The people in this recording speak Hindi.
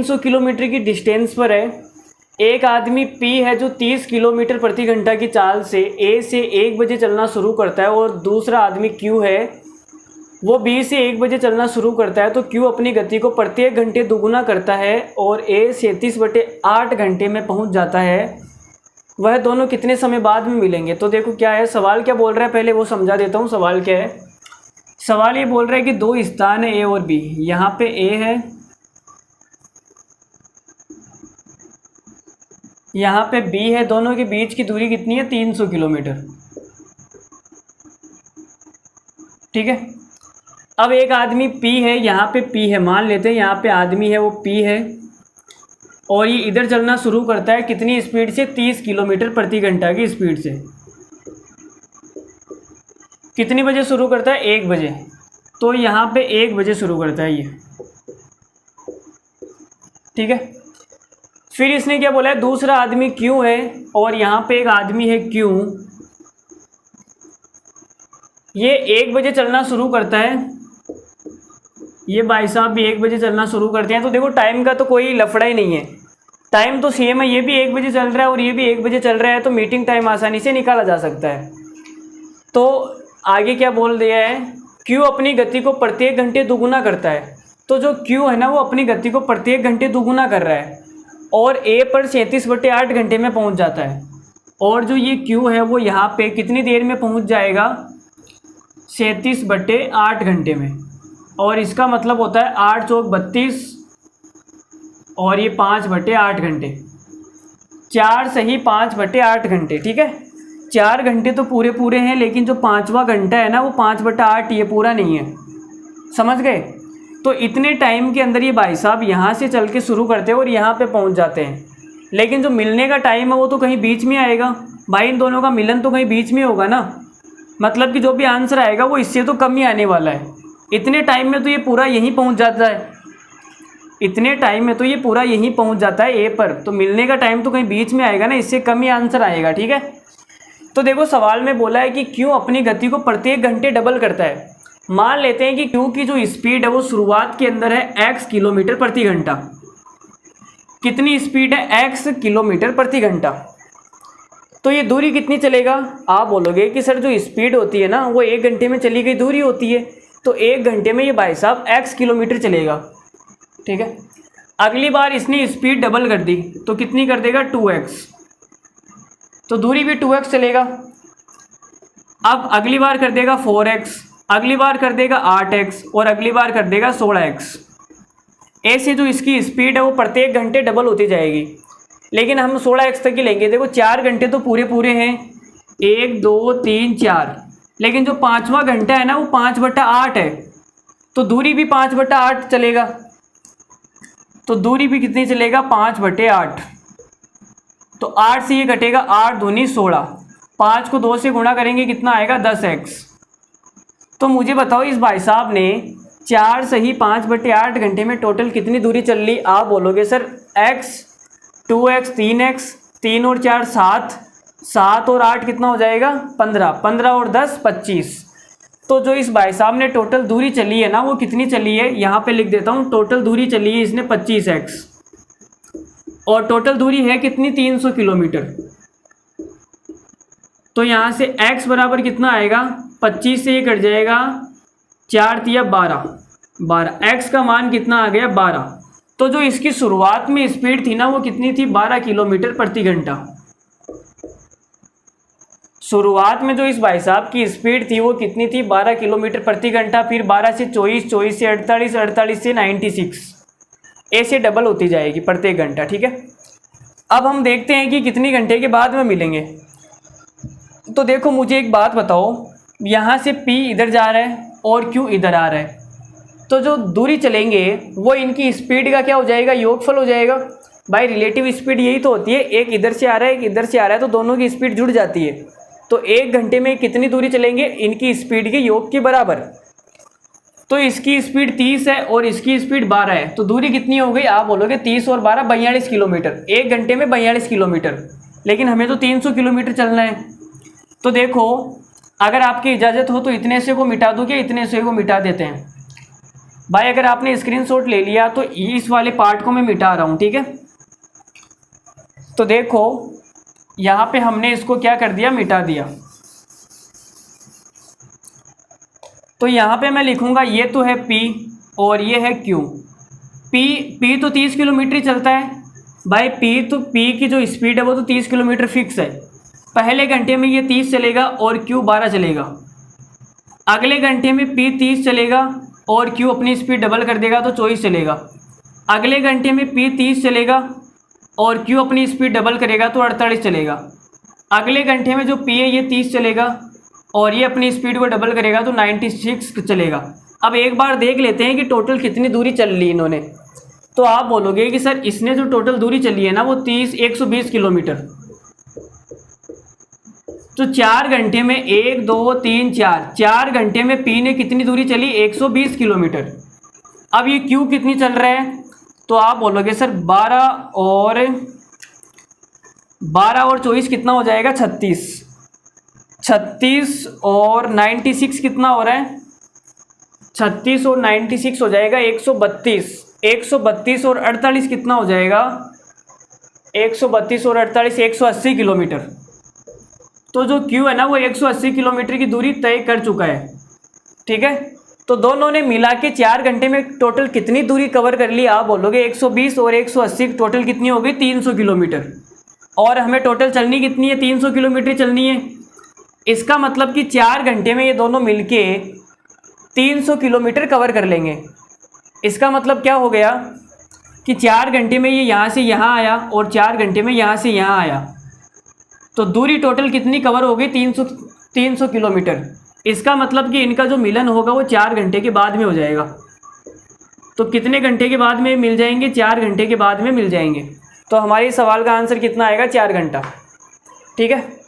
300 किलोमीटर की डिस्टेंस पर है। एक आदमी P है जो 30 किलोमीटर प्रति घंटा की चाल से A से 1 बजे चलना शुरू करता है, और दूसरा आदमी Q है वो B से 1 बजे चलना शुरू करता है। तो Q अपनी गति को प्रत्येक घंटे दोगुना करता है और A 37/8 घंटे में पहुंच जाता है। वह दोनों कितने समय बाद में मिलेंगे? तो देखो क्या है, सवाल क्या बोल रहा है पहले वो समझा देता हूँ। सवाल क्या है, सवाल ये बोल रहा है कि दो स्थान है A और B। यहाँ पे A है, यहाँ पे B है, दोनों के बीच की दूरी कितनी है? 300 किलोमीटर। ठीक है। अब एक आदमी P है, यहाँ पे P है, मान लेते हैं यहाँ पे आदमी है वो P है, और ये इधर चलना शुरू करता है कितनी स्पीड से? 30 किलोमीटर प्रति घंटा की स्पीड से। कितनी बजे शुरू करता है? 1 बजे। तो यहाँ पे 1 बजे शुरू करता है ये। ठीक है। फिर इसने क्या बोला है, दूसरा आदमी Q है और यहाँ पे एक आदमी है Q, ये 1 बजे चलना शुरू करता है। ये भाई साहब भी 1 बजे चलना शुरू करते हैं। तो देखो टाइम का तो कोई लफड़ा ही नहीं है, टाइम तो सेम है। ये भी 1 बजे चल रहा है और ये भी 1 बजे चल रहा है, तो मीटिंग टाइम आसानी से निकाला जा सकता है। तो आगे क्या बोल दिया है, Q अपनी गति को प्रत्येक घंटे दोगुना करता है। तो जो Q है ना वो अपनी गति को प्रत्येक घंटे दोगुना कर रहा है और A पर 37/8 घंटे में पहुंच जाता है। और जो ये Q है वो यहाँ पे कितनी देर में पहुंच जाएगा? 37/8 घंटे में। और इसका मतलब होता है 8 चौक 32 और ये 5/8 घंटे, 4 सही 5/8 घंटे। ठीक है, 4 घंटे तो पूरे पूरे हैं, लेकिन जो 5वां घंटा है ना वो 5/8 ये पूरा नहीं है। समझ गए? तो इतने टाइम के अंदर ये भाई साहब यहाँ से चल के शुरू करते हैं और यहाँ पे पहुँच जाते हैं। लेकिन जो मिलने का टाइम है वो तो कहीं बीच में आएगा भाई, इन दोनों का मिलन तो कहीं बीच में होगा ना। मतलब कि जो भी आंसर आएगा वो इससे तो कम ही आने वाला है। इतने टाइम में तो ये पूरा यहीं पहुँच जाता है, इतने टाइम में तो ये पूरा यहीं पहुँच जाता है A पर। तो मिलने का टाइम तो कहीं बीच में आएगा ना, इससे कम ही आंसर आएगा। ठीक है। तो देखो सवाल में बोला है कि Q अपनी गति को प्रत्येक घंटे डबल करता है। मान लेते हैं कि Q की जो स्पीड है वो शुरुआत के अंदर है x किलोमीटर प्रति घंटा। कितनी स्पीड है? x किलोमीटर प्रति घंटा। तो ये दूरी कितनी चलेगा? आप बोलोगे कि सर जो स्पीड होती है ना वो 1 घंटे में चली गई दूरी होती है, तो 1 घंटे में ये भाई साहब x किलोमीटर चलेगा। ठीक है। अगली बार इसने स्पीड डबल कर दी तो कितनी कर देगा? 2x, तो दूरी भी 2x चलेगा। अब अगली बार कर देगा 4x, अगली बार कर देगा 8x और अगली बार कर देगा 16x। ऐसे जो इसकी स्पीड है वो प्रत्येक घंटे डबल होती जाएगी, लेकिन हम 16x तक ही लेंगे। देखो 4 घंटे तो पूरे पूरे हैं, 1 2 3 4, लेकिन जो 5वां घंटा है ना वो 5/8 है, तो दूरी भी 5/8 चलेगा। तो दूरी भी कितनी चलेगा? 5/8। तो 8 से ये कटेगा, 8 दूनी 16, 5 को 2 से गुणा करेंगे कितना आएगा? 10x। तो मुझे बताओ इस भाई साहब ने 4 सही 5/8 घंटे में टोटल कितनी दूरी चल ली? आप बोलोगे सर x 2x 3x, 3 और 4 7, 7 और 8 कितना हो जाएगा? 15, 15 और 10 25। तो जो इस भाई साहब ने टोटल दूरी चली है ना वो कितनी चली है? यहाँ पे लिख देता हूँ, टोटल दूरी चली है इसने 25x, और टोटल दूरी है कितनी? 300 किलोमीटर। तो यहाँ से x बराबर कितना आएगा? 25 से ये कट जाएगा, 4 तिया 12, 12, x का मान कितना आ गया? 12। तो जो इसकी शुरुआत में स्पीड थी ना वो कितनी थी? 12 किलोमीटर प्रति घंटा। शुरुआत में जो इस भाई साहब की स्पीड थी वो कितनी थी? 12 किलोमीटर प्रति घंटा। फिर 12 से 24, 24 से 48, 48 से 96, ऐसे डबल होती जाएगी प्रत्येक घंटा। ठीक है। अब हम देखते हैं कि कितनी घंटे के बाद में मिलेंगे। तो देखो मुझे एक बात बताओ, यहाँ से P इधर जा रहा है और Q इधर आ रहा है, तो जो दूरी चलेंगे वो इनकी स्पीड का क्या हो जाएगा? योगफल हो जाएगा। भाई रिलेटिव स्पीड यही तो होती है, एक इधर से आ रहा है एक इधर से आ रहा है, तो दोनों की स्पीड जुड़ जाती है। तो 1 घंटे में कितनी दूरी चलेंगे? इनकी स्पीड के योग के बराबर। तो इसकी स्पीड 30 है और इसकी स्पीड 12 है, तो दूरी कितनी हो गई? आप बोलोगे 30 और 12 42 किलोमीटर। 1 घंटे में 42 किलोमीटर, लेकिन हमें तो 300 किलोमीटर चलना है। तो देखो अगर आपकी इजाज़त हो तो इतने से को मिटा दूँ क्या? इतने से को मिटा देते हैं। भाई अगर आपने स्क्रीनशॉट ले लिया तो इस वाले पार्ट को मैं मिटा रहा हूँ, ठीक है। तो देखो यहाँ पे हमने इसको क्या कर दिया, मिटा दिया। तो यहाँ पे मैं लिखूँगा ये तो है P और ये है Q। P तो 30 किलोमीटर ही चलता है भाई। P की जो स्पीड है वो तो 30 किलोमीटर फिक्स है। पहले घंटे में ये 30 चलेगा और Q 12 चलेगा। अगले घंटे में P 30 चलेगा और Q अपनी स्पीड डबल कर देगा तो 24 चलेगा। अगले घंटे में P 30 चलेगा और Q अपनी स्पीड डबल करेगा तो 48 चलेगा। अगले घंटे में जो P है ये 30 चलेगा और ये अपनी स्पीड को डबल करेगा तो 96 चलेगा। अब एक बार देख लेते हैं कि टोटल कितनी दूरी चल ली इन्होंने। तो आप बोलोगे कि सर इसने जो टोटल दूरी चली है ना वो 120 किलोमीटर। तो 4 घंटे में 1 2 3 4 घंटे में P ने कितनी दूरी चली, 120 किलोमीटर। अब ये Q कितनी चल रहा है, तो आप बोलोगे सर 12 और 24 कितना हो जाएगा, 36 और 96 कितना हो रहा है, 36 और 96 हो जाएगा 132 और 48 कितना हो जाएगा, 132 और 48 180 किलोमीटर। तो जो Q है ना वो 180 किलोमीटर की दूरी तय कर चुका है, ठीक है। तो दोनों ने मिला के 4 घंटे में टोटल कितनी दूरी कवर कर ली, आप बोलोगे 120 और 180 टोटल कितनी हो गई, 300 किलोमीटर। और हमें टोटल चलनी कितनी है, 300 किलोमीटर चलनी है। इसका मतलब कि 4 घंटे में ये दोनों मिलके 300 किलोमीटर कवर कर लेंगे। इसका मतलब क्या हो गया कि 4 घंटे में ये यहाँ से यहाँ आया और 4 घंटे में यहाँ से यहाँ आया, तो दूरी टोटल कितनी कवर हो गई, 300 किलोमीटर। इसका मतलब कि इनका जो मिलन होगा वो 4 घंटे के बाद में हो जाएगा। तो कितने घंटे के बाद में मिल जाएंगे, 4 घंटे के बाद में मिल जाएंगे। तो हमारे सवाल का आंसर कितना आएगा, 4 घंटा, ठीक है।